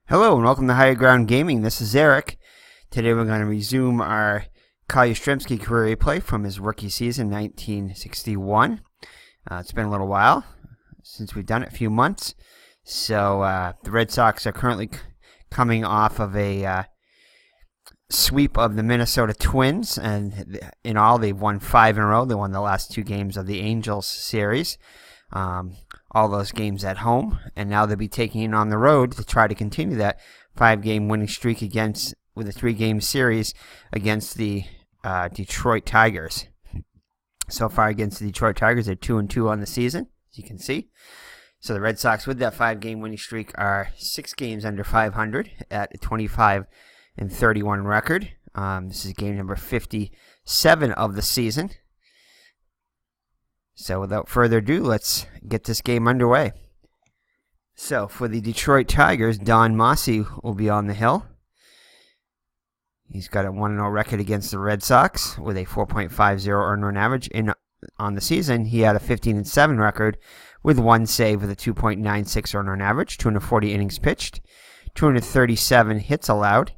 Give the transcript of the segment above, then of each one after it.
Hello and welcome to Higher Ground Gaming. This is Eric. Today we're going to resume our Yastrzemski career replay from his rookie season, 1961. It's been a little while since we've done it, a few months. So the Red Sox are currently coming off of a sweep of the Minnesota Twins, and in all they've won 5 in a row. They won the last 2 games of the Angels series. All those games at home, and now they'll be taking it on the road to try to continue that 5-game winning streak with a 3-game series against the Detroit Tigers. So far against the Detroit Tigers, they're 2-2 on the season, as you can see. So the Red Sox, with that 5-game winning streak, are 6 games under 500 at a 25-31 record. This is game number 57 of the season. So without further ado, let's get this game underway. So for the Detroit Tigers, Don Mossy will be on the hill. He's got a 1-0 record against the Red Sox with a 4.50 earned run average. On the season, he had a 15-7 record with 1 save with a 2.96 earned run average, 240 innings pitched, 237 hits allowed,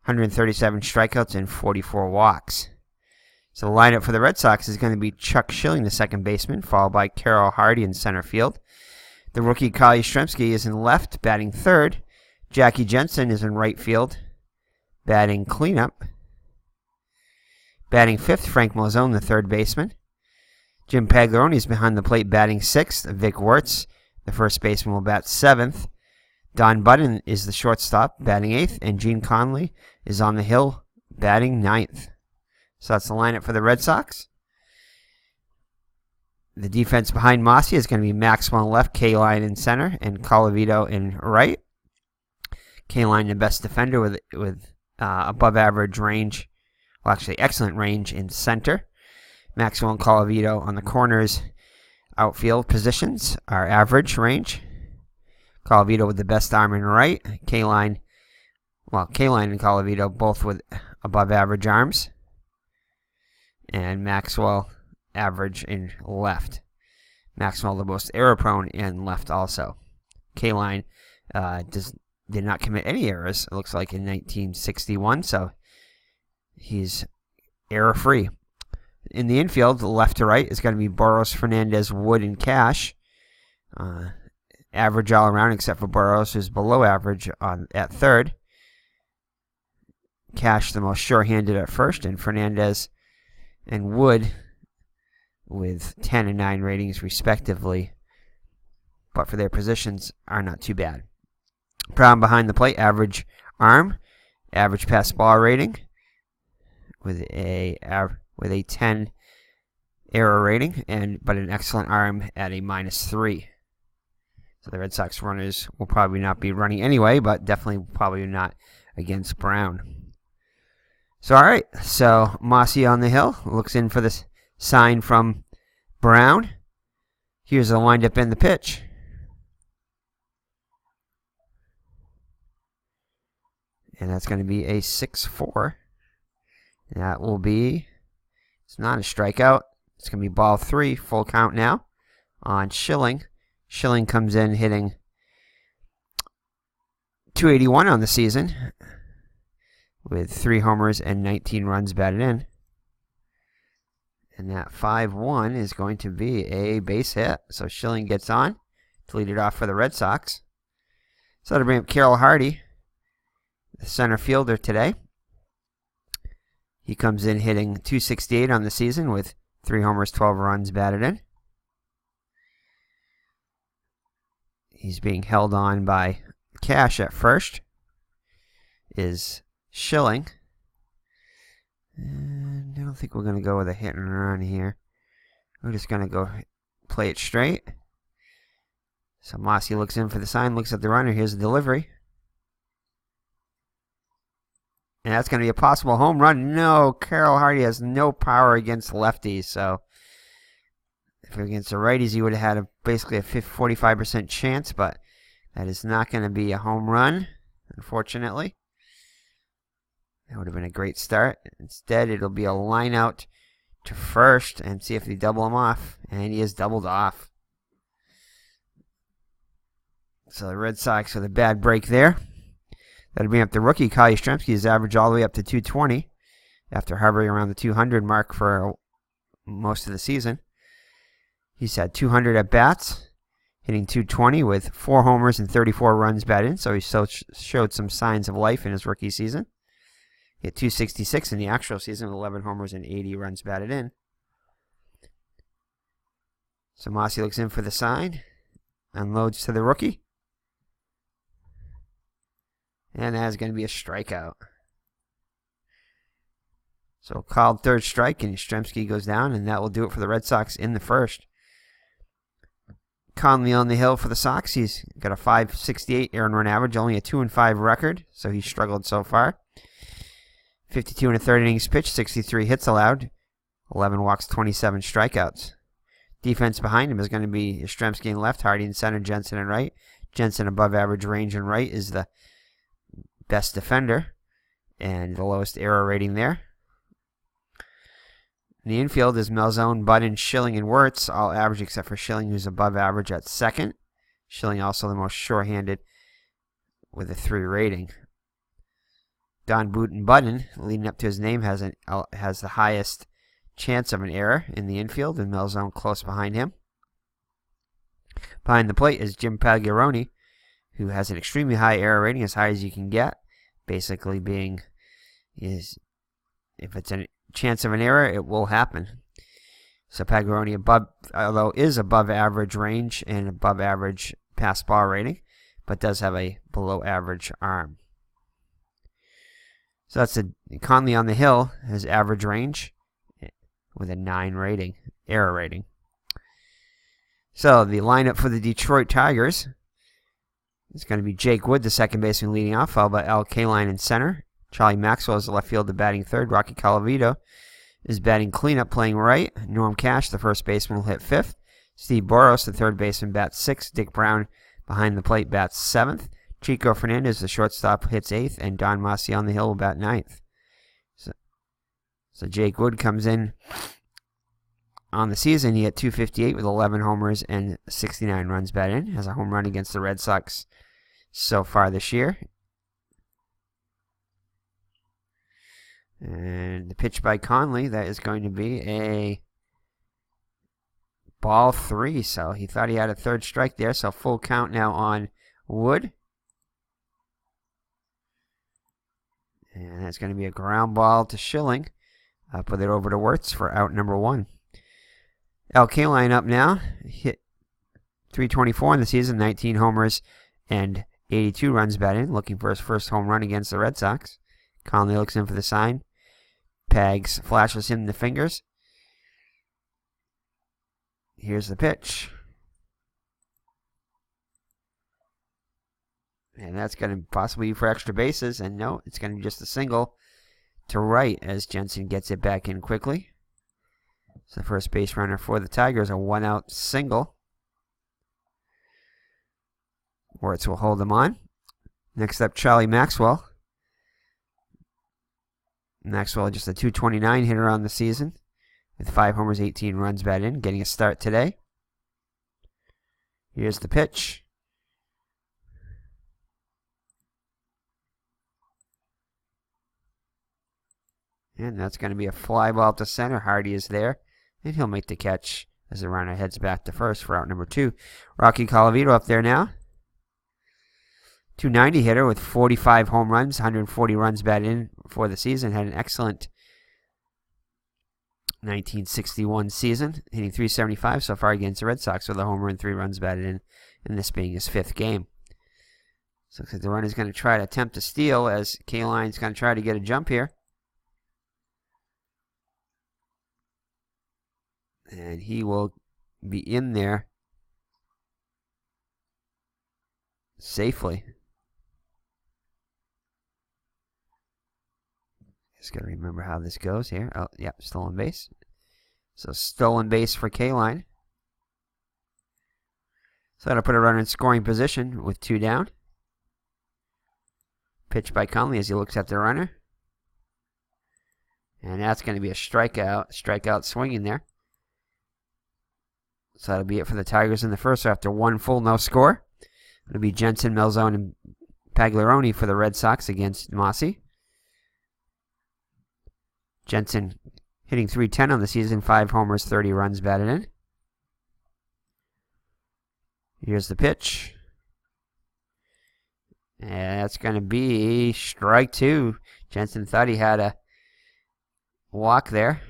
137 strikeouts, and 44 walks. So the lineup for the Red Sox is going to be Chuck Schilling, the second baseman, followed by Carroll Hardy in center field. The rookie Kyle Yastrzemski is in left, batting third. Jackie Jensen is in right field, batting cleanup. Batting fifth, Frank Malzone, the third baseman. Jim Pagliarone is behind the plate, batting sixth. Vic Wertz, the first baseman, will bat seventh. Don Budden is the shortstop, batting eighth. And Gene Conley is on the hill, batting ninth. So that's the lineup for the Red Sox. The defense behind Mossy is going to be Maxwell in left, K-Line in center, and Colavito in right. K-Line the best defender with above average range, well actually excellent range in center. Maxwell and Colavito on the corners. Outfield positions are average range. Colavito with the best arm in right. K-Line and Colavito both with above average arms. And Maxwell average in left. Maxwell the most error-prone in left also. K-Line did not commit any errors, it looks like, in 1961, so he's error-free. In the infield, left to right, is going to be Boros, Fernandez, Wood, and Cash. Average all around, except for Boros, who's below average at third. Cash the most sure-handed at first, and Fernandez and Wood with 10 and 9 ratings respectively, but for their positions are not too bad. Brown behind the plate, average arm, average pass ball rating with a 10 error rating, but an excellent arm at a -3. So the Red Sox runners will probably not be running anyway, but definitely probably not against Brown. So, all right, so Mossy on the hill, looks in for this sign from Brown. Here's the windup and the pitch. And that's going to be a 6-4. That will be, it's not a strikeout. It's going to be ball 3, full count now on Schilling. Schilling comes in hitting .281 on the season, with 3 homers and 19 runs batted in. And that 5-1 is going to be a base hit. So Schilling gets on to lead it off for the Red Sox. So that'll bring up Carroll Hardy, the center fielder today. He comes in hitting .268 on the season with 3 homers, 12 runs batted in. He's being held on by Cash at first. Is Schilling. And I don't think we're going to go with a hit and run here. We're just going to go play it straight. So Mossy looks in for the sign, looks at the runner. Here's the delivery. And that's going to be a possible home run. No, Carroll Hardy has no power against lefties. So if against the righties, he would have had basically a 45% chance. But that is not going to be a home run, unfortunately. That would have been a great start. Instead, it'll be a line out to first and see if they double him off. And he is doubled off. So the Red Sox with a bad break there. That'll bring up the rookie, Yastrzemski. His average all the way up to 220 after hovering around the 200 mark for most of the season. He's had 200 at-bats, hitting 220 with 4 homers and 34 runs batted in, so he showed some signs of life in his rookie season. He hit 266 in the actual season with 11 homers and 80 runs batted in. So Mossy looks in for the sign, unloads to the rookie. And that is going to be a strikeout. So called third strike, and Yastrzemski goes down, and that will do it for the Red Sox in the first. Conley on the hill for the Sox. He's got a .568 earned run average, only a 2-5 record, so he's struggled so far. 52 1/3 innings pitched, 63 hits allowed, 11 walks, 27 strikeouts. Defense behind him is going to be Yastrzemski in left, Hardy in center, Jensen in right. Jensen above average range in right is the best defender and the lowest error rating there. In the infield is Malzone, Budden, Schilling, and Wirtz, all average except for Schilling, who's above average at second. Schilling also the most short-handed with a 3 rating. Don Boot and Budden, leading up to his name, has the highest chance of an error in the infield, and Malzone close behind him. Behind the plate is Jim Pagliarone, who has an extremely high error rating, as high as you can get, basically being if it's a chance of an error, it will happen. So Pagliarone is above average range and above average pass ball rating, but does have a below average arm. So that's Conley on the hill, his average range with a 9 rating, error rating. So the lineup for the Detroit Tigers is going to be Jake Wood, the second baseman, leading off, followed by Al Kaline in center. Charlie Maxwell is the left fielder batting third. Rocky Colavito is batting cleanup, playing right. Norm Cash, the first baseman, will hit fifth. Steve Boros, the third baseman, bats sixth. Dick Brown behind the plate bats seventh. Chico Fernandez, the shortstop, hits eighth. And Don Mossy on the hill will bat ninth. So Jake Wood comes in on the season. He hit .258 with 11 homers and 69 runs batted in. Has a home run against the Red Sox so far this year. And the pitch by Conley, that is going to be a ball 3. So he thought he had a third strike there. So full count now on Wood. And that's going to be a ground ball to Schilling. Put it over to Wirtz for out number 1. Al Kaline up now. Hit .324 in the season, 19 homers and 82 runs batted in. Looking for his first home run against the Red Sox. Conley looks in for the sign. Pags flashes him the fingers. Here's the pitch. And that's going to possibly be for extra bases. And no, it's going to be just a single to right as Jensen gets it back in quickly. So the first base runner for the Tigers, a 1-out single. Wirtz will hold him on. Next up, Charlie Maxwell. Maxwell just a .229 hitter on the season with 5 homers, 18 runs batted in, getting a start today. Here's the pitch. And that's going to be a fly ball to center. Hardy is there, and he'll make the catch as the runner heads back to first for out number 2. Rocky Colavito up there now. .290 hitter with 45 home runs, 140 runs batted in for the season. Had an excellent 1961 season, hitting .375 so far against the Red Sox with a homer and 3 runs batted in, and this being his 5th game. So looks like the runner's going to try to attempt a steal as Kaline's going to try to get a jump here. And he will be in there safely. Just got to remember how this goes here. Oh, yeah, stolen base. So stolen base for Kaline. So that'll put a runner in scoring position with 2 down. Pitch by Conley as he looks at the runner. And that's going to be a strikeout. Strikeout swinging there. So that'll be it for the Tigers in the first. So after 1 full no score, it'll be Jensen, Malzone, and Pagliarone for the Red Sox against Mossy. Jensen hitting .310 on the season, 5 homers, 30 runs batted in. Here's the pitch. And that's going to be strike 2. Jensen thought he had a walk there.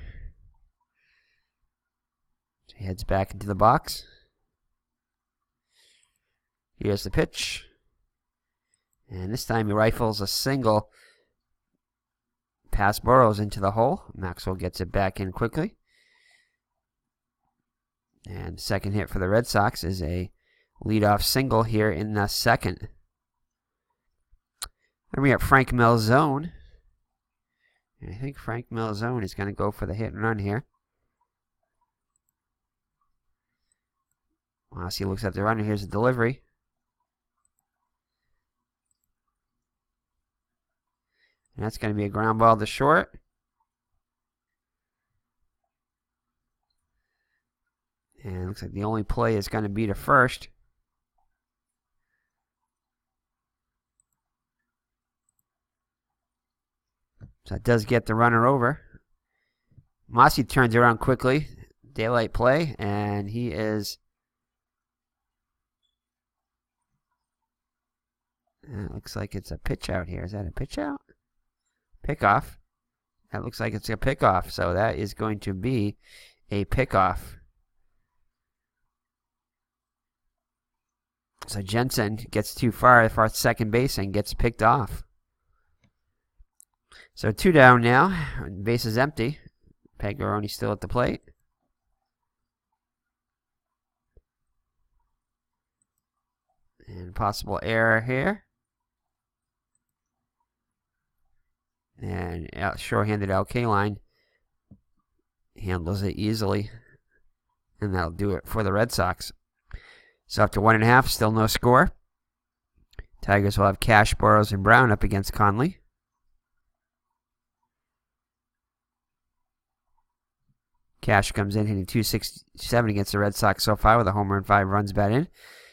He heads back into the box. Here's the pitch. And this time he rifles a single past Burrows into the hole. Maxwell gets it back in quickly. And the second hit for the Red Sox is a leadoff single here in the second. Then we have Frank Melzone. And I think Frank Melzone is going to go for the hit and run here. Mossy looks at the runner. Here's the delivery. And that's going to be a ground ball to short. And it looks like the only play is going to be to first. So it does get the runner over. Mossy turns around quickly. Daylight play. And he is... It looks like it's a pitch out here. Is that a pitch out? Pickoff. That looks like it's a pickoff. So that is going to be a pickoff. So Jensen gets too far for second base and gets picked off. So 2 down now. Base is empty. Pagliarone still at the plate. And possible error here. And short-handed Alkaline handles it easily. And that'll do it for the Red Sox. So up to 1.5, still no score. Tigers will have Cash, Burrows, and Brown up against Conley. Cash comes in hitting .267 against the Red Sox so far with a homer and 5 runs batted in.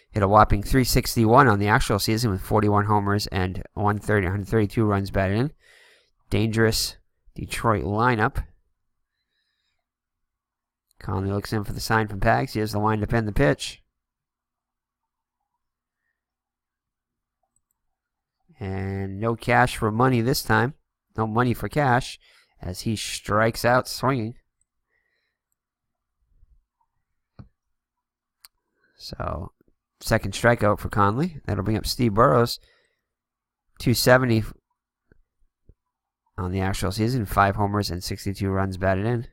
Hit a whopping .361 on the actual season with 41 homers and 132 runs batted in. Dangerous Detroit lineup. Conley looks in for the sign from Pags. Here's the windup and the pitch. And no Cash for money this time. No money for Cash as he strikes out swinging. So, second strikeout for Conley. That'll bring up Steve Burrows. .270 on the actual season. 5 homers and 62 runs batted in.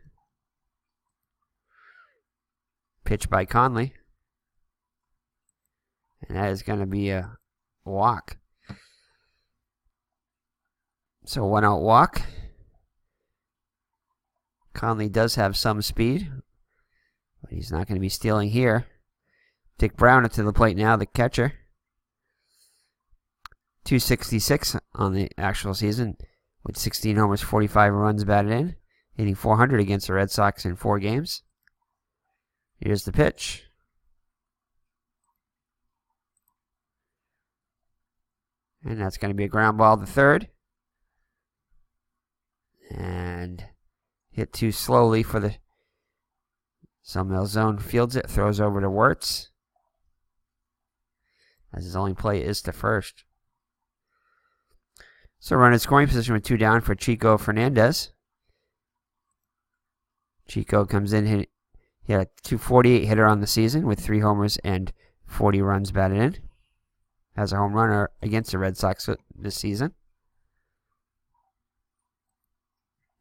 Pitch by Conley. And that is going to be a walk. So 1-out walk. Conley does have some speed, but he's not going to be stealing here. Dick Brown up to the plate now, the catcher. .266 on the actual season with 16 homers, 45 runs batted in. Hitting .400 against the Red Sox in 4 games. Here's the pitch. And that's going to be a ground ball to third. And hit too slowly for the... So Melzone fields it, throws over to Wirtz. As his only play is to first. So run in scoring position with 2 down for Chico Fernandez. Chico comes in, hit a .248 hitter on the season with 3 homers and 40 runs batted in. Has a home run against the Red Sox this season.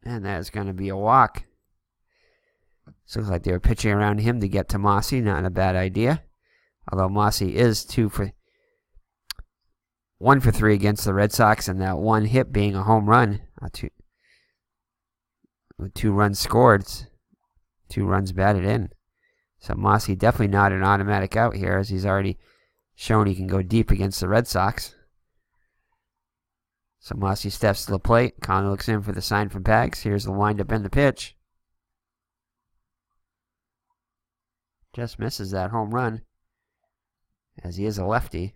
And that is going to be a walk. So looks like they were pitching around him to get to Mossy. Not a bad idea. Although Mossy is 1 for 3 against the Red Sox, and that one hit being a home run. With 2 runs scored, 2 runs batted in. So Mossy definitely not an automatic out here, as he's already shown he can go deep against the Red Sox. So Mossy steps to the plate. Conley looks in for the sign from Pags. Here's the windup and the pitch. Just misses that home run, as he is a lefty.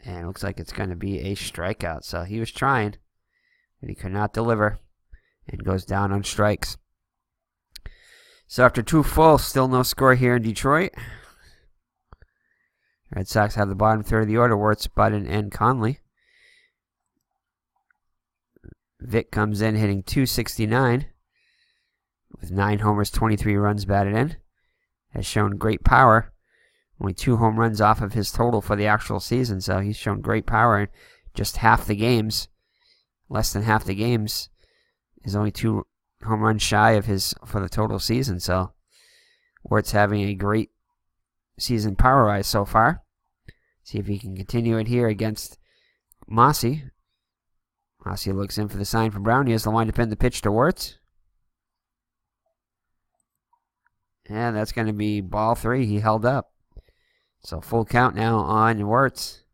And it looks like it's going to be a strikeout. So he was trying, but he could not deliver and goes down on strikes. So after 2 full, still no score here in Detroit. Red Sox have the bottom third of the order, Wirtz, Budden, and Conley. Vick comes in hitting .269 with 9 homers, 23 runs batted in. Has shown great power. Only 2 home runs off of his total for the actual season, so he's shown great power in just half the games. Less than half the games is only 2 home runs shy of his for the total season, so Wirtz having a great season power-wise so far. See if he can continue it here against Mossy. Mossy looks in for the sign from Brown. He has the windup in the pitch to Wirtz. And that's going to be ball 3. He held up. So full count now on Wirtz.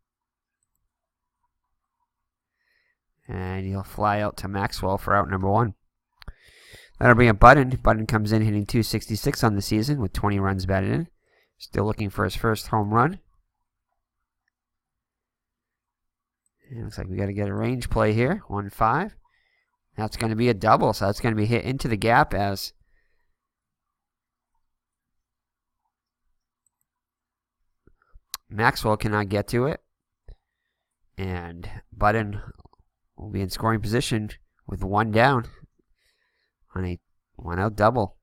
And he'll fly out to Maxwell for out number 1. That'll bring up Budden. Budden comes in hitting .266 on the season with 20 runs batted in. Still looking for his first home run. And it looks like we got to get a range play here. 1-5. That's going to be a double, so that's going to be hit into the gap as Maxwell cannot get to it. And Budden will be in scoring position with 1 down on a 1-out double.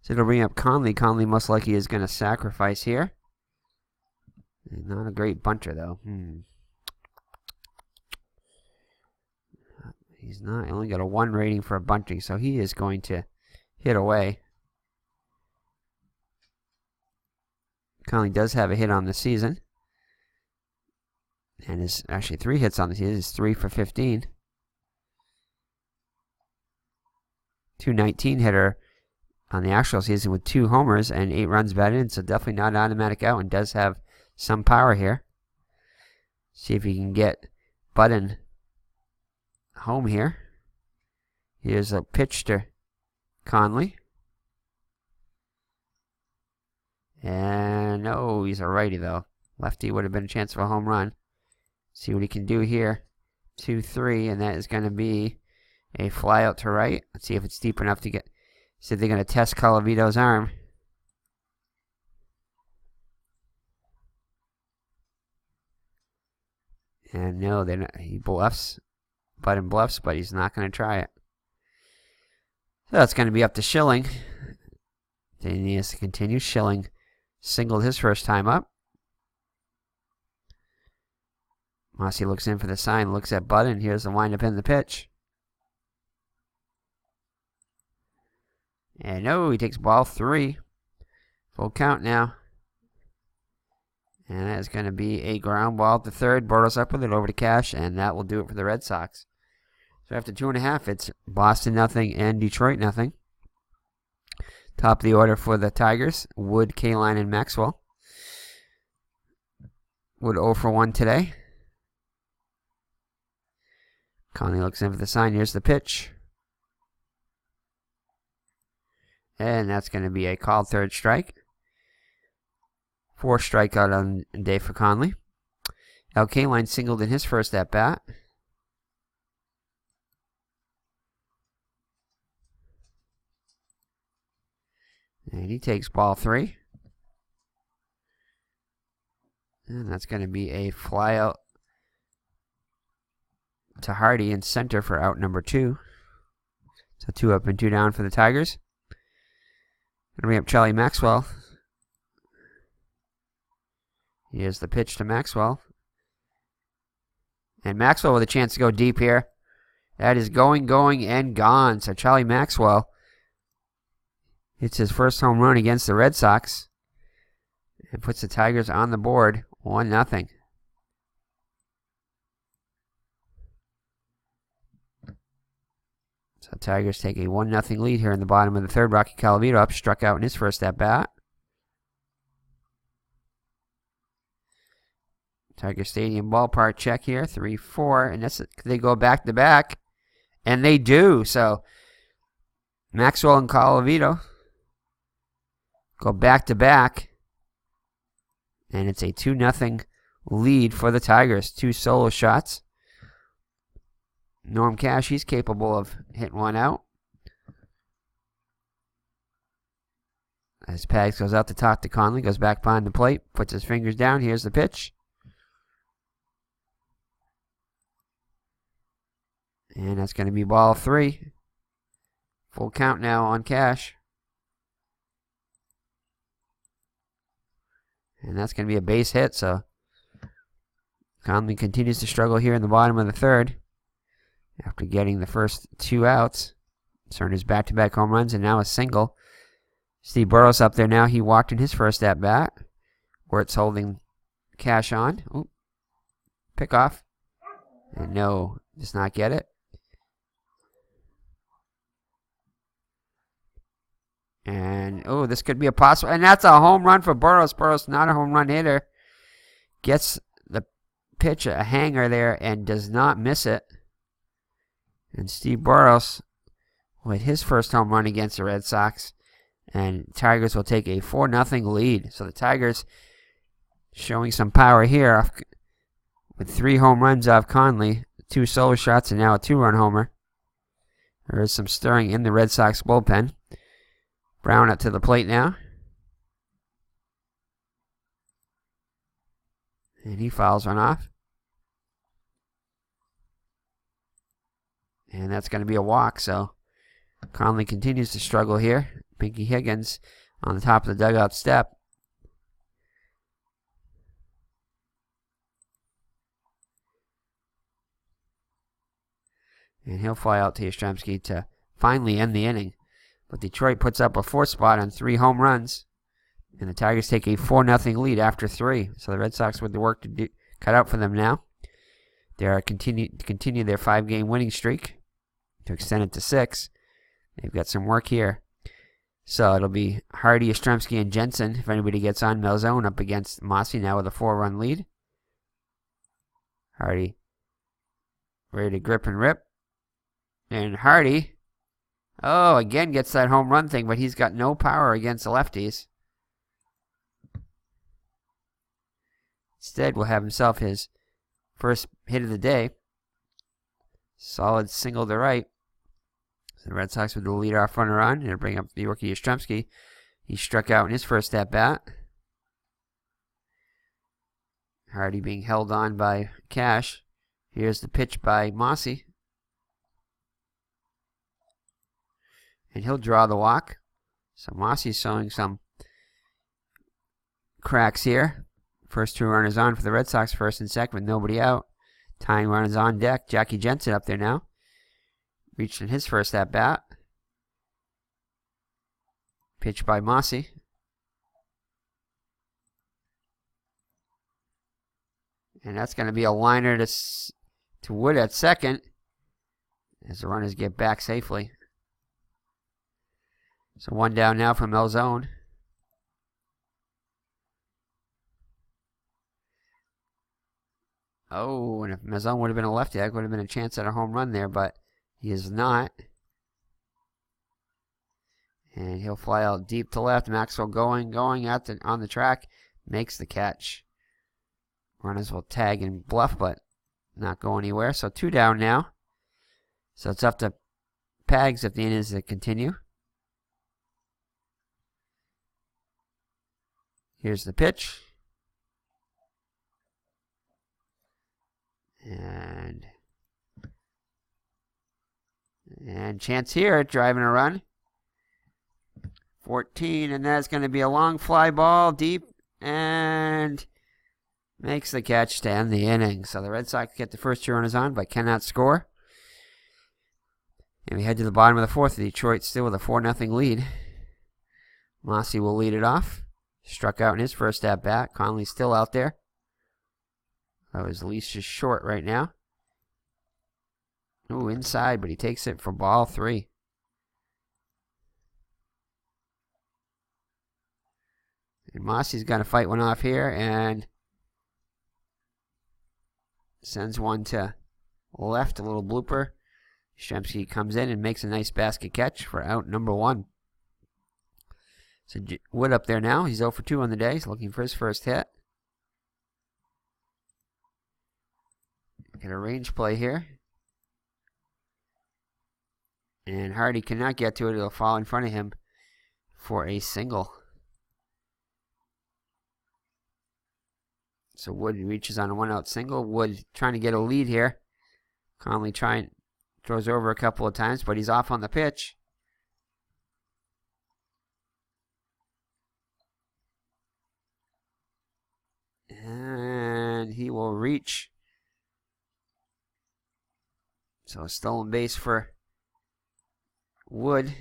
So it'll bring up Conley. Conley most likely is going to sacrifice here. Not a great bunter, though. He's not. He only got a 1 rating for a bunting, so he is going to hit away. Conley does have a hit on the season. And is actually 3 hits on the season. He's 3 for 15. .219 hitter on the actual season with 2 homers and 8 runs batted in. So definitely not an automatic out and does have some power here. See if he can get Budden home here. Here's a pitch to Conley. And no, he's a righty though. Lefty would have been a chance for a home run. See what he can do here. 2-3, and that is going to be a fly out to right. Let's see if it's deep enough to get. See if they're going to test Colavito's arm. And no, they're not. He bluffs. Budden bluffs, but he's not going to try it. So that's going to be up to Schilling. Then he has to continue. Schilling singled his first time up. Mossy looks in for the sign, looks at Budden. Here's the windup in the pitch. And no, he takes ball 3. Full count now. And that is going to be a ground ball to third. Bortles up with it over to Cash, and that will do it for the Red Sox. So after 2.5, it's Boston nothing and Detroit nothing. Top of the order for the Tigers, Wood, Kaline, and Maxwell. Wood 0 for 1 today. Conley looks in for the sign. Here's the pitch. And that's going to be a called third strike. 4 strikeout on the day for Conley. Kaline singled in his first at bat. And he takes ball 3. And that's going to be a fly out to Hardy in center for out number 2. So 2 up and 2 down for the Tigers. Going to bring up Charlie Maxwell. Here's the pitch to Maxwell. And Maxwell with a chance to go deep here. That is going, and gone. So Charlie Maxwell hits his first home run against the Red Sox. And puts the Tigers on the board 1-0. So Tigers take a 1-0 lead here in the bottom of the third. Rocky Colavito up, struck out in his first at bat. Tiger Stadium ballpark check here, 3-4, and they go back to back, and they do. So Maxwell and Colavito go back to back And it's a 2-0 lead for the Tigers. 2 solo shots. Norm Cash, he's capable of hitting one out. As Pags goes out to talk to Conley, goes back behind the plate, puts his fingers down. Here's the pitch. And that's going to be ball 3. Full count now on Cash. And that's going to be a base hit, so Conley continues to struggle here in the bottom of the third. After getting the first 2 outs. Turned his back-to-back home runs and now a single. Steve Burroughs up there now. He walked in his first at-bat. Wertz holding Cash on. Ooh. Pick off. And no, does not get it. And, oh, this could be a possible. And that's a home run for Burroughs. Burroughs not a home run hitter. Gets the pitch a hanger there and does not miss it. And Steve Burroughs with his first home run against the Red Sox. And Tigers will take a 4-0 lead. So the Tigers showing some power here with 3 home runs off Conley, 2 solo shots, and now a 2-run homer. There is some stirring in the Red Sox bullpen. Brown up to the plate now. And he fouls one off. And that's going to be a walk, so Conley continues to struggle here. Pinky Higgins on the top of the dugout step. And he'll fly out to Yastrzemski to finally end the inning. But Detroit puts up a 4th spot on 3 home runs. And the Tigers take a 4-0 lead after 3. So the Red Sox with the work to cut out for them now. They are continue their 5-game winning streak to extend it to 6. They've got some work here. So it'll be Hardy, Yastrzemski, and Jensen. If anybody gets on, Malzone up against Mossy now with a 4-run lead. Hardy ready to grip and rip. And Hardy, oh, again gets that home run thing, but he's got no power against the lefties. Instead, will have himself his first hit of the day. Solid single to right. So the Red Sox with the leadoff runner on. They'll bring up the rookie Yastrzemski. He struck out in his first at-bat. Hardy being held on by Cash. Here's the pitch by Mossy. And he'll draw the walk. So Mossy's showing some cracks here. First 2 runners on for the Red Sox, first and second with nobody out. Tying runners on deck. Jackie Jensen up there now. Reached in his first at-bat. Pitch by Mossy. And that's going to be a liner to Wood at second. As the runners get back safely. So 1 down now from Malzone. Oh, and if Malzone would have been a lefty, that would have been a chance at a home run there, but he is not. And he'll fly out deep to left. Maxwell going out on the track. Makes the catch. Runners will tag and bluff, but not go anywhere. So 2 down now. So it's up to Pags if the innings to continue. Here's the pitch. And chance here, driving a run. 14, and that's going to be a long fly ball deep, and makes the catch to end the inning. So the Red Sox get the first 2 runners on, but cannot score. And we head to the bottom of the 4th. Detroit still with a 4-0 lead. Mossy will lead it off. Struck out in his first at-bat. Conley's still out there. That was least just short right now. Ooh, inside, but he takes it for ball 3. And Mossy's going to fight one off here and sends one to left, a little blooper. Yastrzemski comes in and makes a nice basket catch for out number 1. So Wood up there now. He's 0 for 2 on the day. He's looking for his first hit. Get a range play here. And Hardy cannot get to it. It'll fall in front of him for a single. So Wood reaches on a 1-out single. Wood trying to get a lead here. Conley throws over a couple of times, but he's off on the pitch. And he will reach. So a stolen base for Wood.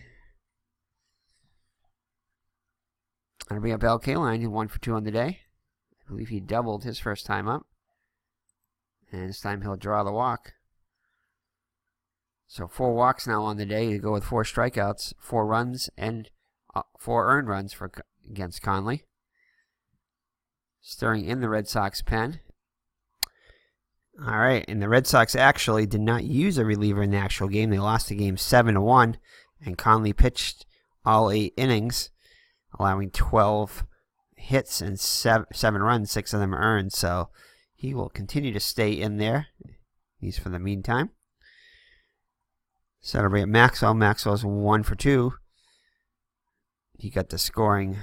That'll be up Al Kaline, 1 for 2 on the day. I believe he doubled his first time up. And this time he'll draw the walk. So 4 walks now on the day to go with 4 strikeouts, 4 runs, and 4 earned runs against Conley. Stirring in the Red Sox pen. All right, and the Red Sox actually did not use a reliever in the actual game. They lost the game 7-1, and Conley pitched all 8 innings, allowing 12 hits and 7 runs, 6 of them earned. So he will continue to stay in there, at least for the meantime. Celebrate Maxwell. Maxwell's 1 for 2. He got the scoring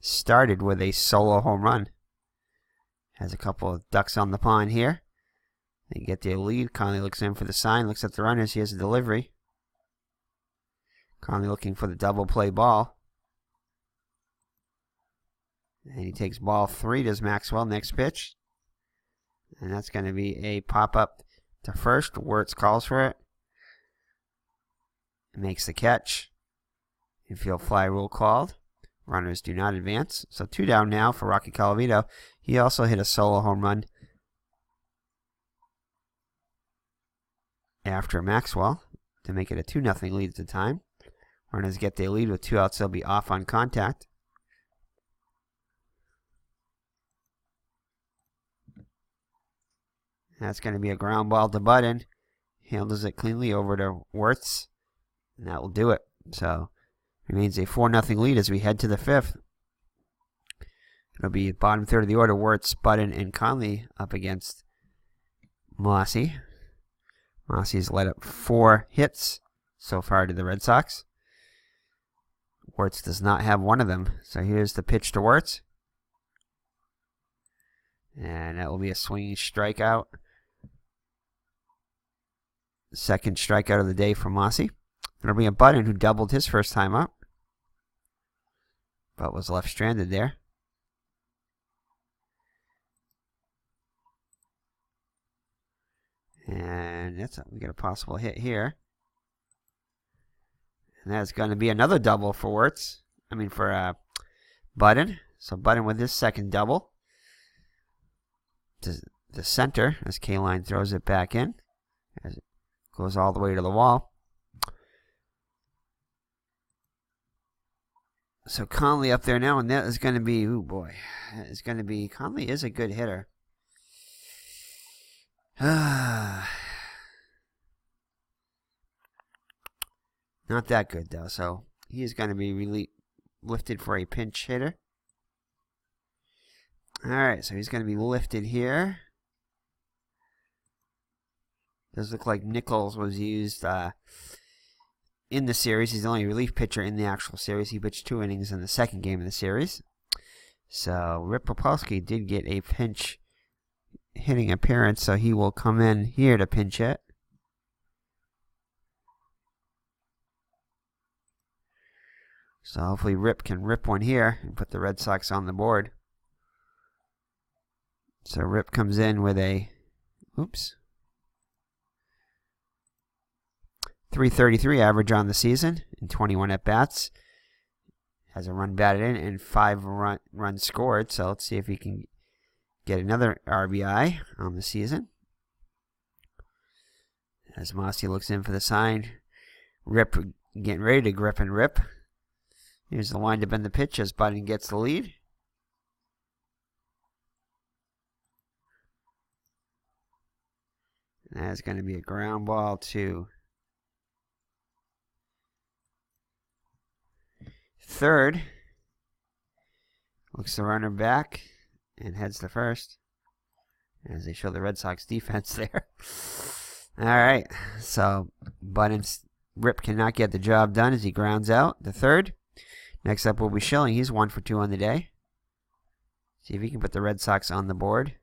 started with a solo home run. Has a couple of ducks on the pond here. They get their lead. Conley looks in for the sign, looks at the runners. He has a delivery. Conley looking for the double play ball. And he takes ball 3, does Maxwell. Next pitch. And that's going to be a pop-up to first. Wirtz calls for it. Makes the catch. Infield fly rule called. Runners do not advance. So 2 down now for Rocky Colavito. He also hit a solo home run after Maxwell to make it a 2-0 lead at the time. Runners get their lead with 2 outs. They'll be off on contact. That's going to be a ground ball to Budden. Handles it cleanly over to Wirtz. And that will do it. So remains a 4-0 lead as we head to the 5th. It'll be bottom third of the order. Wirtz, Budden, and Conley up against Mossy. Mossy's led up 4 hits so far to the Red Sox. Wirtz does not have one of them. So here's the pitch to Wirtz. And that will be a swinging strikeout. Second strikeout of the day for Mossy. It'll be a Budden who doubled his first time up, but was left stranded there. And we got a possible hit here. And that's going to be another double for Wirtz. For Budden. So Budden with his second double. To the center as Kaline throws it back in. As it goes all the way to the wall. So Conley up there now, and that is going to be, oh boy, that is going to be, Conley is a good hitter. Not that good though, so he is going to be really lifted for a pinch hitter. Alright, so he's going to be lifted here. Does look like Nichols was used in the series. He's the only relief pitcher in the actual series. He pitched 2 innings in the second game of the series. So Rip Popolski did get a pinch hitting appearance, so he will come in here to pinch hit. So hopefully Rip can rip one here and put the Red Sox on the board. So Rip comes in with a, .333 average on the season in 21 at-bats. Has a run batted in and 5 runs scored. So let's see if he can get another RBI on the season. As Mossy looks in for the sign. Rip getting ready to grip and rip. Here's the windup and the pitch as Budden gets the lead. And that's going to be a ground ball to third. Looks the runner back and heads to first. as they show the Red Sox defense there. All right, so Buttons Rip cannot get the job done as he grounds out the third. Next up will be Schilling. He's 1 for 2 on the day. See if he can put the Red Sox on the board.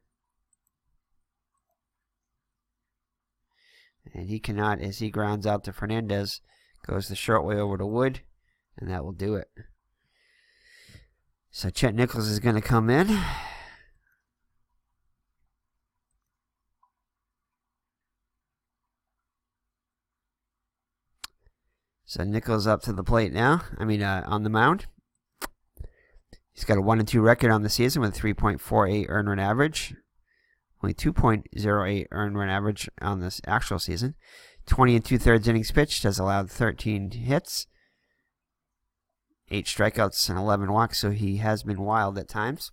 And he cannot as he grounds out to Fernandez. Goes the short way over to Wood, and that will do it. So Chet Nichols is going to come in. So Nichols up to the plate now. On the mound. He's got a 1-2 record on the season with a 3.48 earned run average. Only 2.08 earned run average on this actual season. 20 2/3 innings pitched, has allowed 13 hits, 8 strikeouts, and 11 walks, so he has been wild at times.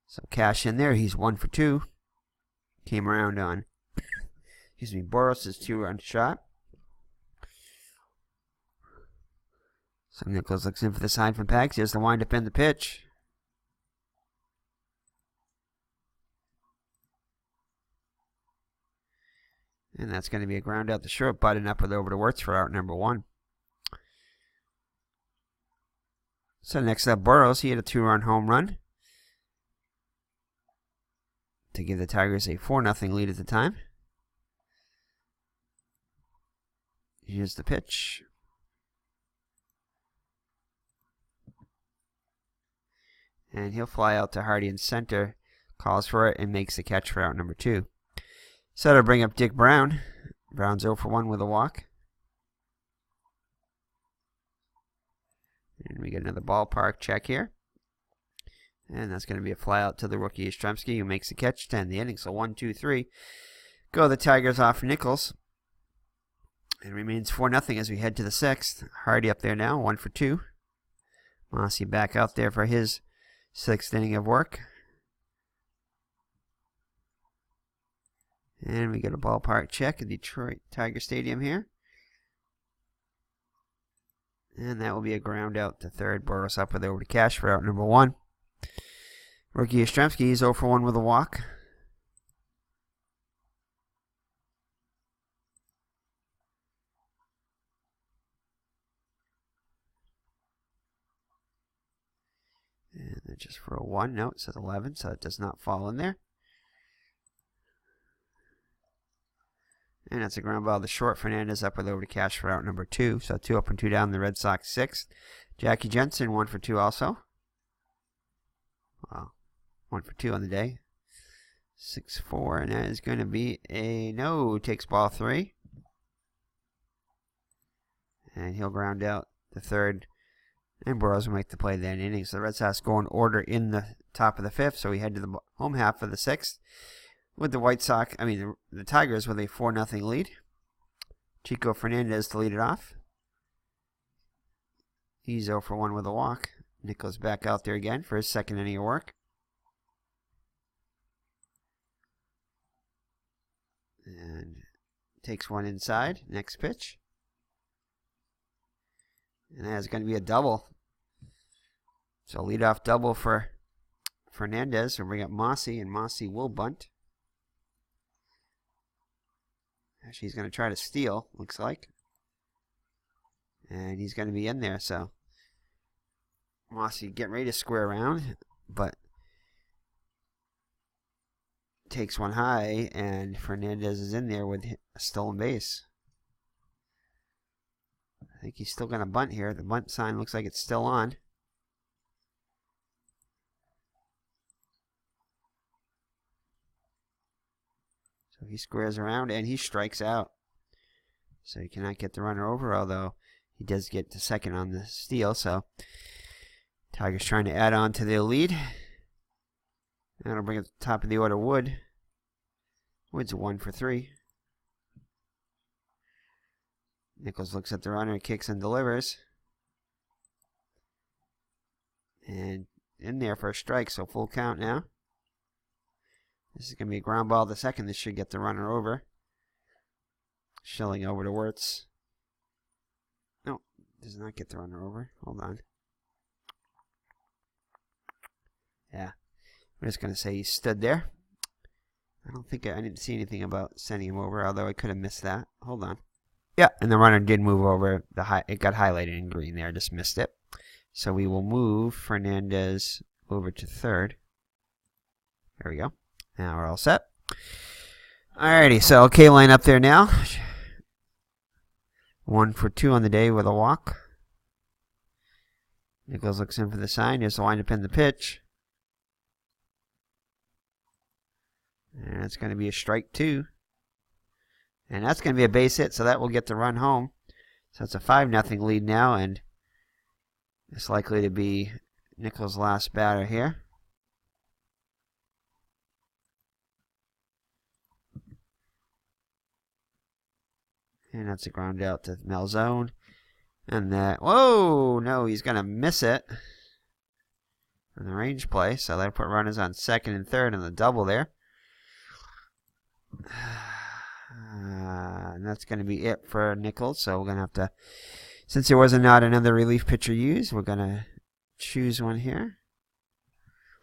So cash in there. He's 1 for 2. Came around on, Boros' 2-run shot. So Nichols looks in for the sign from Pags. Here's the windup and the pitch. And that's going to be a ground out the short, button up with over to Wirtz for out number 1. So next up, Burrows. He had a 2-run home run to give the Tigers a 4-0 lead at the time. Here's the pitch. And he'll fly out to Hardy in center, calls for it, and makes the catch for out number 2. So to bring up Dick Brown. Brown's 0 for 1 with a walk. And we get another ballpark check here. And that's going to be a fly out to the rookie Yastrzemski, who makes the catch to end the inning. So 1, 2, 3. Go the Tigers off Nichols. It remains 4-0 as we head to the 6th. Hardy up there now, 1 for 2. Mossy back out there for his 6th inning of work. And we get a ballpark check at Detroit Tiger Stadium here. And that will be a ground out to third. Burrows up with over to Cash for out number 1. Rookie Yastrzemski, he's 0 for 1 with a walk. And then just for a 1 note, it says 11, so it does not fall in there. And that's a ground ball to short. Fernandez up with over to Cash for out number 2. So 2 up and 2 down. The Red Sox 6th. Jackie Jensen 1 for 2 also. Wow. 1 for 2 on the day. 6-4. And that is going to be a no. Takes ball 3. And he'll ground out the third. And Burrows will make the play that inning. So the Red Sox go in order in the top of the 5th. So we head to the home half of the 6th. With the the Tigers with a 4-0 lead. Chico Fernandez to lead it off. He's 0 for 1 with a walk. Nichols back out there again for his 2nd inning of work. And takes one inside. Next pitch. And that's going to be a double. So leadoff double for Fernandez. We'll bring up Mossy, and Mossy will bunt. Actually, he's going to try to steal, looks like. And he's going to be in there, so Mossy getting ready to square around, but takes one high, and Fernandez is in there with a stolen base. I think he's still going to bunt here. The bunt sign looks like it's still on. So he squares around, and he strikes out. So he cannot get the runner over, although he does get to second on the steal. So Tigers trying to add on to their lead. That'll bring it to the top of the order, Wood. Wood's 1 for 3. Nichols looks at the runner, kicks and delivers. And in there for a strike, so full count now. This is going to be a ground ball to second. This should get the runner over. Schilling over to Wirtz. No, does not get the runner over. Hold on. Yeah. I'm just going to say he stood there. I didn't see anything about sending him over, although I could have missed that. Hold on. Yeah, and the runner did move over. It got highlighted in green there. I just missed it. So we will move Fernandez over to third. There we go. Now we're all set. Alrighty, so K-line up there now. 1 for 2 on the day with a walk. Nichols looks in for the sign. Here's the windup in the pitch. And it's going to be a strike 2. And that's going to be a base hit, so that will get the run home. So it's a 5-0 lead now, and it's likely to be Nichols' last batter here. And that's a ground out to Malzone. And that, whoa, no, he's going to miss it on the range play. So that'll put runners on second and third on the double there. And that's going to be it for Nichols. So we're going to have to, since there was not another relief pitcher used, we're going to choose one here.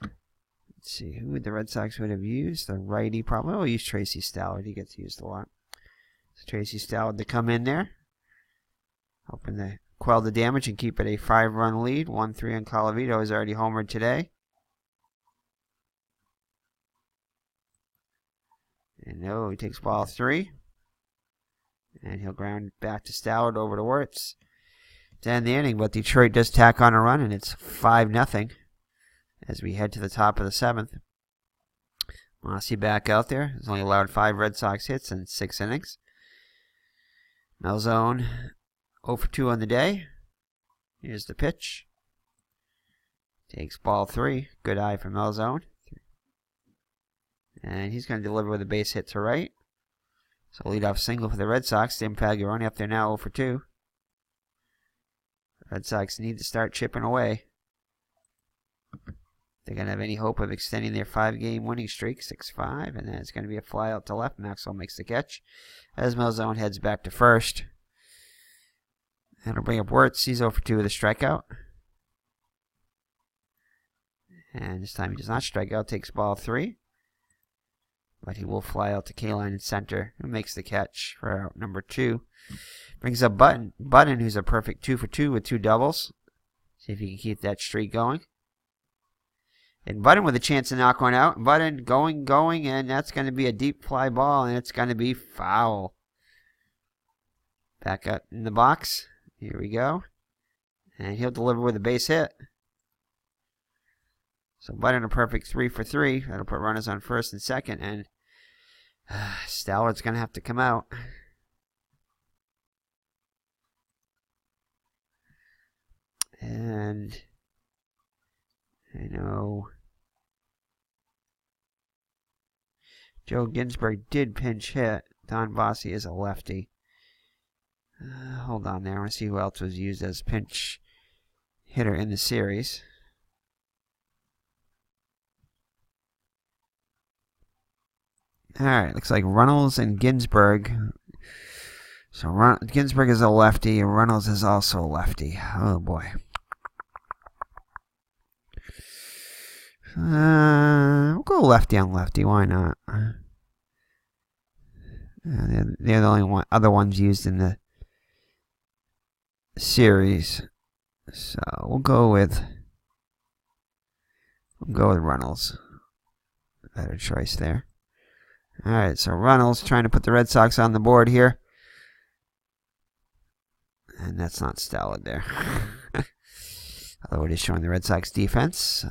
Let's see, who would the Red Sox would have used? The righty probably. We'll use Tracy Stallard. He gets used a lot. So Tracy Stallard to come in there. Hoping to quell the damage and keep it a 5-run lead. 1-3 on Colavito. Is already homered today. And no, he takes ball 3. And he'll ground back to Stallard over to Wirtz to end the inning. But Detroit does tack on a run, and it's 5-0 as we head to the top of the 7th. Mossy back out there. He's only allowed 5 Red Sox hits in 6 innings. Malzone 0 for 2 on the day. Here's the pitch. Takes ball 3. Good eye from Malzone. And he's going to deliver with a base hit to right. So leadoff single for the Red Sox. Tim Pagliarone up there now 0 for 2. Red Sox need to start chipping away. They're going to have any hope of extending their 5-game winning streak, 6-5, and then it's going to be a fly out to left. Maxwell makes the catch as Malzone heads back to first. That'll bring up Wirtz. He's 0 for 2 with a strikeout. And this time he does not strike out, takes ball 3. But he will fly out to K-line in center, who makes the catch for out number 2. Brings up Button, who's a perfect 2 for 2 with 2 doubles. See if he can keep that streak going. And Button with a chance to knock one out. Button going, and that's going to be a deep fly ball, and it's going to be foul. Back up in the box. Here we go. And he'll deliver with a base hit. So Button a perfect 3 for 3. That'll put runners on first and second, and Stallard's going to have to come out. And I know Joe Ginsberg did pinch hit. Don Bossi is a lefty. Hold on there. I want to see who else was used as pinch hitter in the series. Alright, looks like Runnels and Ginsberg. So Ginsberg is a lefty, and Runnels is also a lefty. Oh boy. We'll go lefty on lefty. Why not? They're the only other ones used in the series. So we'll go with Runnels. Better choice there. All right, so Runnels trying to put the Red Sox on the board here. And that's not Stallard there. Although it is showing the Red Sox defense.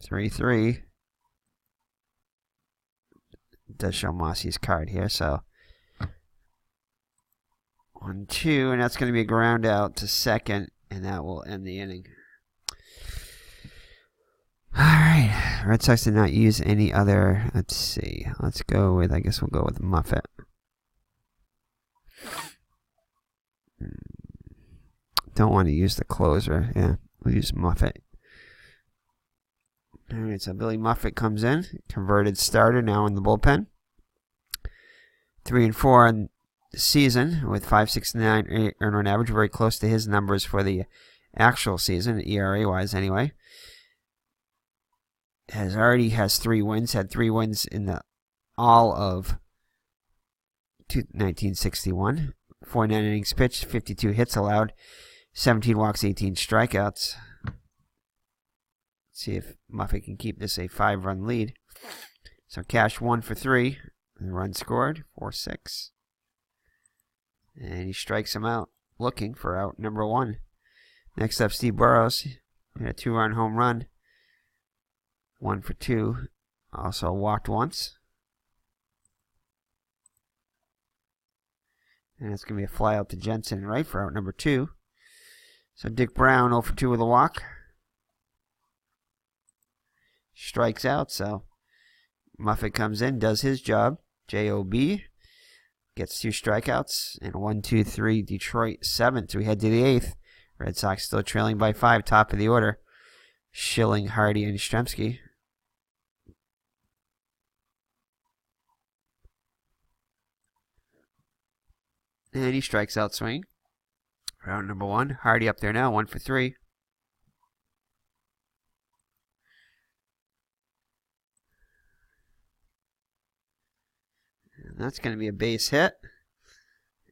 3-3. It does show Mossy's card here, so 1-2, and that's going to be a ground out to second, and that will end the inning. All right, Red Sox did not use any other. Let's see. Let's go with. I guess we'll go with Muffet. Don't want to use the closer. Yeah, we'll use Muffet. All right, so Billy Muffet comes in, converted starter now in the bullpen. 3-4 on the season with 5.69 earned run average, very close to his numbers for the actual season, ERA wise anyway. has 3 wins. Had 3 wins in the all of 1961. 49 innings pitched, 52 hits allowed, 17 walks, 18 strikeouts. Let's see if Muffet can keep this a 5-run lead. So Cash 1 for 3. The run scored, 4-6. And he strikes him out, looking for out number 1. Next up, Steve Burrows. Hit a 2-run home run. 1 for 2. Also walked once. And it's going to be a fly out to Jensen right for out number 2. So Dick Brown 0 for 2 with a walk. Strikes out, so Muffet comes in, does his job. J.O.B. gets 2 strikeouts. And 1-2-3 Detroit 7th. We head to the 8th. Red Sox still trailing by 5, top of the order. Schilling, Hardy, and Yastrzemski. And he strikes out swing. Round number 1. Hardy up there now, 1 for 3. And that's going to be a base hit.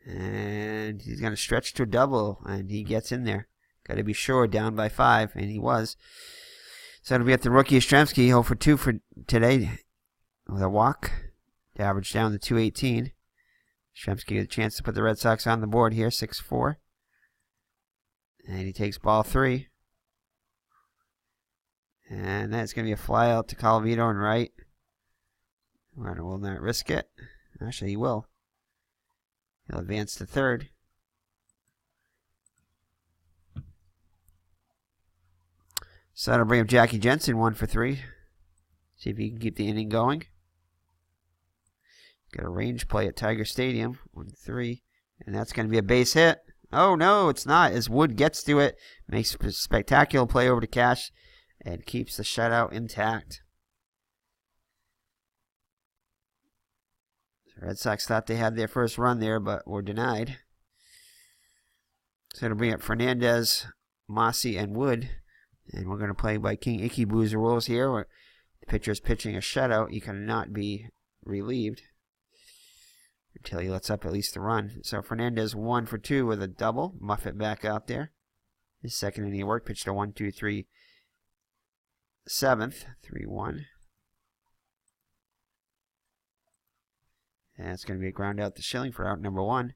And he's going to stretch to a double, and he gets in there. Got to be sure, down by 5, and he was. So it'll be at the rookie Yastrzemski, 0 for 2 for today with a walk. The average down to 218. Yastrzemski has a chance to put the Red Sox on the board here, 6-4. And he takes ball 3. And that's going to be a fly out to Colavito and right. Runner will not risk it. Actually, he will. He'll advance to 3rd. So that'll bring up Jackie Jensen, 1 for 3. See if he can keep the inning going. Got a range play at Tiger Stadium, 1-3. And that's going to be a base hit. Oh, no, it's not. As Wood gets to it, makes a spectacular play over to Cash, and keeps the shutout intact. The Red Sox thought they had their first run there, but were denied. So it'll bring up Fernandez, Mossy, and Wood. And we're going to play by King Icky Boo's rules here, where the pitcher is pitching a shutout. You cannot be relieved until he lets up at least a run. So Fernandez 1 for 2 with a double. Muffet back out there. His second inning of work, pitched a 1-2-3 7th, 3-1. And it's going to be a ground out to Schilling for out number 1.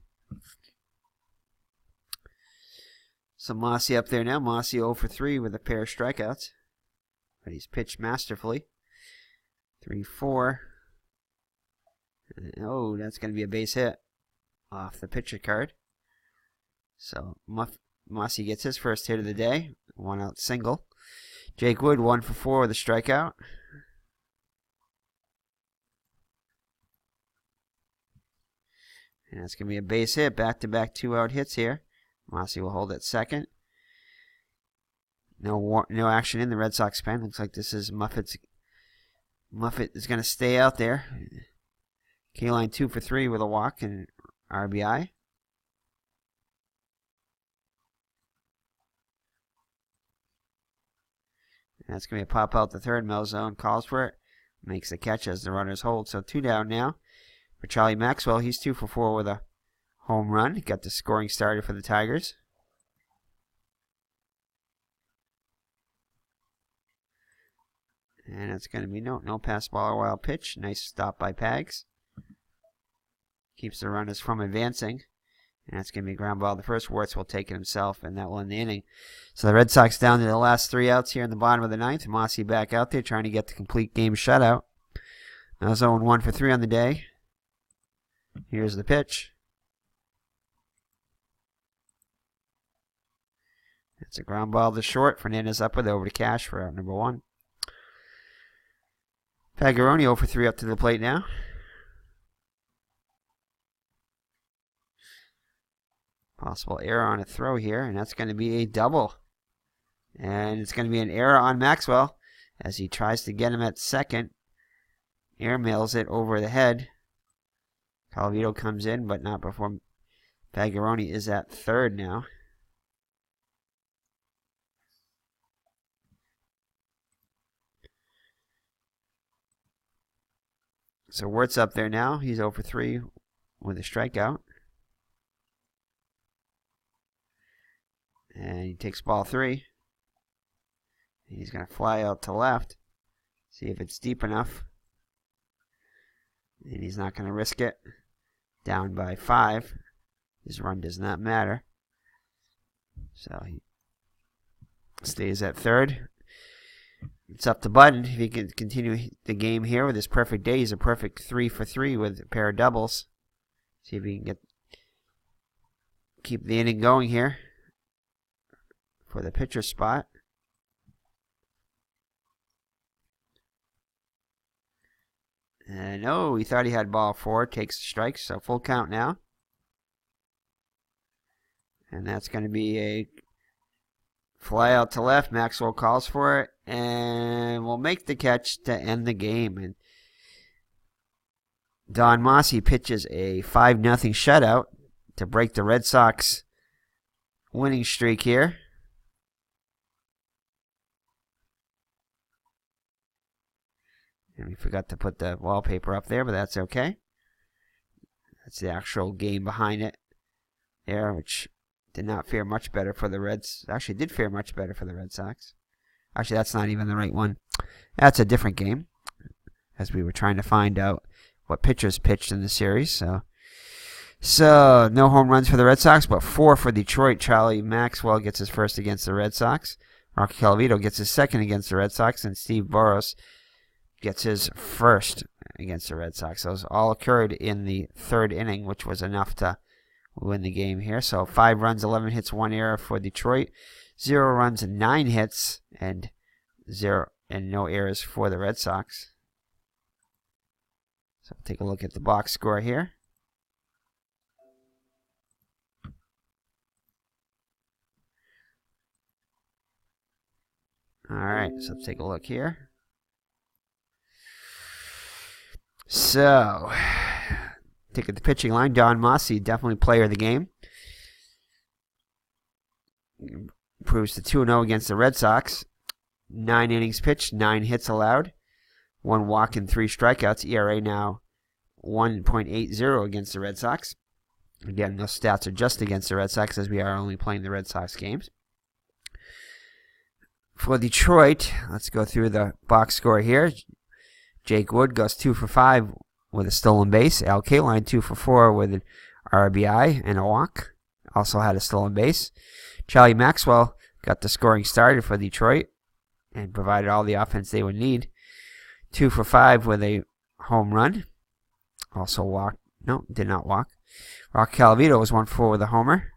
So Mossy up there now. Mossy 0 for 3 with a pair of strikeouts. But he's pitched masterfully. 3-4. Oh, that's going to be a base hit off the pitcher card. So Mossy gets his first hit of the day. 1 out single. Jake Wood 1 for 4 with a strikeout. And that's going to be a base hit. Back-to-back 2-out hits here. Mossy will hold at second. No action in the Red Sox pen. Looks like this is Muffet is going to stay out there. K-line 2 for 3 with a walk and RBI. And that's going to be a pop out the third. Melzone calls for it. Makes the catch as the runners hold. So 2 down now for Charlie Maxwell. He's 2 for 4 with a home run. Got the scoring started for the Tigers. And it's going to be no pass ball or wild pitch. Nice stop by Pags. Keeps the runners from advancing. And that's going to be a ground ball. The first Wirtz will take it himself, and that will end the inning. So the Red Sox down to the last 3 outs here in the bottom of the 9th. Mossy back out there trying to get the complete game shutout. Now 0-1 for 3 on the day. Here's the pitch. It's a ground ball to short. Fernandez up with it over to Cash for out number 1. Pagaroni 0 for 3 up to the plate now. Possible error on a throw here, and that's going to be a double. And it's going to be an error on Maxwell as he tries to get him at second. Airmails it over the head. Colavito comes in, but not before Pagaroni is at third now. So Wert's up there now. He's 0 for 3 with a strikeout. And he takes ball 3. He's going to fly out to left. See if it's deep enough. And he's not going to risk it. Down by 5. His run does not matter. So he stays at third. It's up to Button if he can continue the game here with his perfect day. He's a perfect 3 for 3 with a pair of doubles. See if he can keep the inning going here for the pitcher spot. And oh, he thought he had ball 4. Takes the strike, so full count now. And that's going to be a fly out to left. Maxwell calls for it and will make the catch to end the game. And Don Mossy pitches a 5-0 shutout to break the Red Sox winning streak here. And we forgot to put the wallpaper up there, but that's okay. That's the actual game behind it there, which did not fare much better for the Reds. Actually, did fare much better for the Red Sox. Actually, that's not even the right one. That's a different game, as we were trying to find out what pitchers pitched in the series. So no home runs for the Red Sox, but 4 for Detroit. Charlie Maxwell gets his first against the Red Sox. Rocky Calavito gets his second against the Red Sox, and Steve Boros gets his first against the Red Sox. Those all occurred in the third inning, which was enough to win the game here. So 5 runs, 11 hits, 1 error for Detroit. 0 runs, 9 hits, and no errors for the Red Sox. So take a look at the box score here. All right, so let's take a look here. So, take at the pitching line. Don Mossy, definitely player of the game. Improves to 2-0 against the Red Sox. 9 innings pitched, 9 hits allowed. 1 walk and 3 strikeouts. ERA now 1.80 against the Red Sox. Again, those stats are just against the Red Sox as we are only playing the Red Sox games. For Detroit, let's go through the box score here. Jake Wood goes 2 for 5 with a stolen base. Al Kaline 2 for 4 with an RBI and a walk. Also had a stolen base. Charlie Maxwell got the scoring started for Detroit and provided all the offense they would need. 2 for 5 with a home run. Also walked. No, did not walk. Rocky Calavito was 1 for 4 with a homer.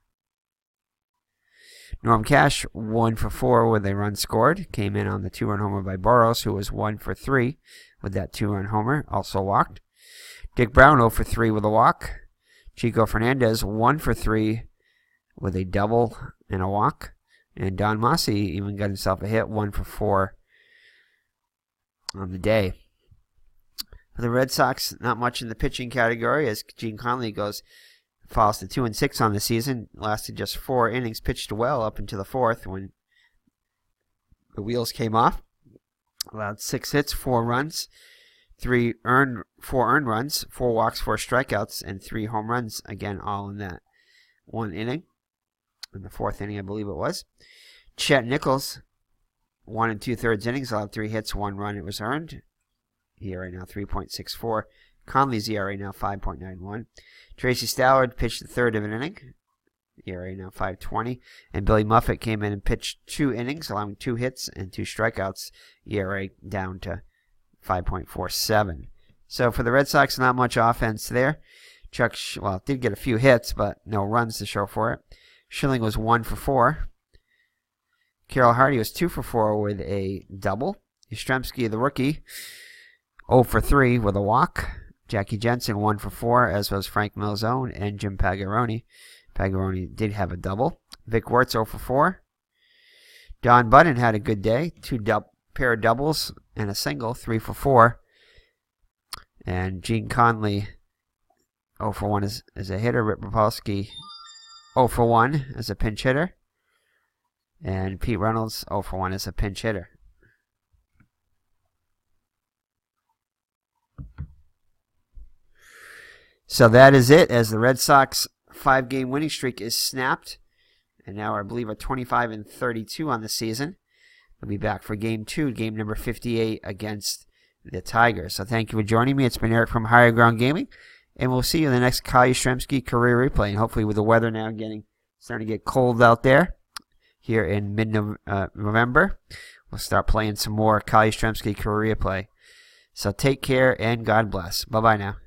Norm Cash 1 for 4 with a run scored. Came in on the 2-run homer by Boros, who was 1 for 3 with that 2-run homer. Also walked. Dick Brown 0 for 3 with a walk. Chico Fernandez 1 for 3 with a double and a walk. And Don Mossy even got himself a hit, 1 for 4 on the day. For the Red Sox, not much in the pitching category as Gene Conley falls to 2-6 on the season. Lasted just 4 innings, pitched well up into the 4th when the wheels came off. Allowed 6 hits, 4 runs, 4 earned runs, 4 walks, 4 strikeouts, and 3 home runs. Again, all in that 1 inning. In the 4th inning, I believe it was. Chet Nichols, 1 2/3 innings, allowed 3 hits, 1 run. It was earned. ERA now 3.64. Conley's ERA now 5.91. Tracy Stallard pitched the 3rd of an inning. ERA now 5.20. And Billy Muffett came in and pitched 2 innings, allowing 2 hits and 2 strikeouts. ERA down to 5.47. So for the Red Sox, not much offense there. Chuck, did get a few hits, but no runs to show for it. Schilling was 1 for 4. Carroll Hardy was 2 for 4 with a double. Yastrzemski, the rookie, 0 for 3 with a walk. Jackie Jensen 1 for 4, as was Frank Milzone and Jim Pagaroni. Pagaroni did have a double. Vic Wertz 0 for 4. Don Button had a good day. 2 pair of doubles and a single, 3 for 4. And Gene Conley 0 for 1 as a hitter. Rip Rapolsky 0 for 1 as a pinch hitter. And Pete Reynolds 0 for 1 as a pinch hitter. So that is it, as the Red Sox 5-game winning streak is snapped. And now I believe are 25-32 on the season. We'll be back for Game 2, game number 58 against the Tigers. So thank you for joining me. It's been Eric from Higher Ground Gaming. And we'll see you in the next Kyle Yastrzemski career replay. And hopefully with the weather now starting to get cold out there here in mid-November, we'll start playing some more Kyle Yastrzemski career replay. So take care and God bless. Bye-bye now.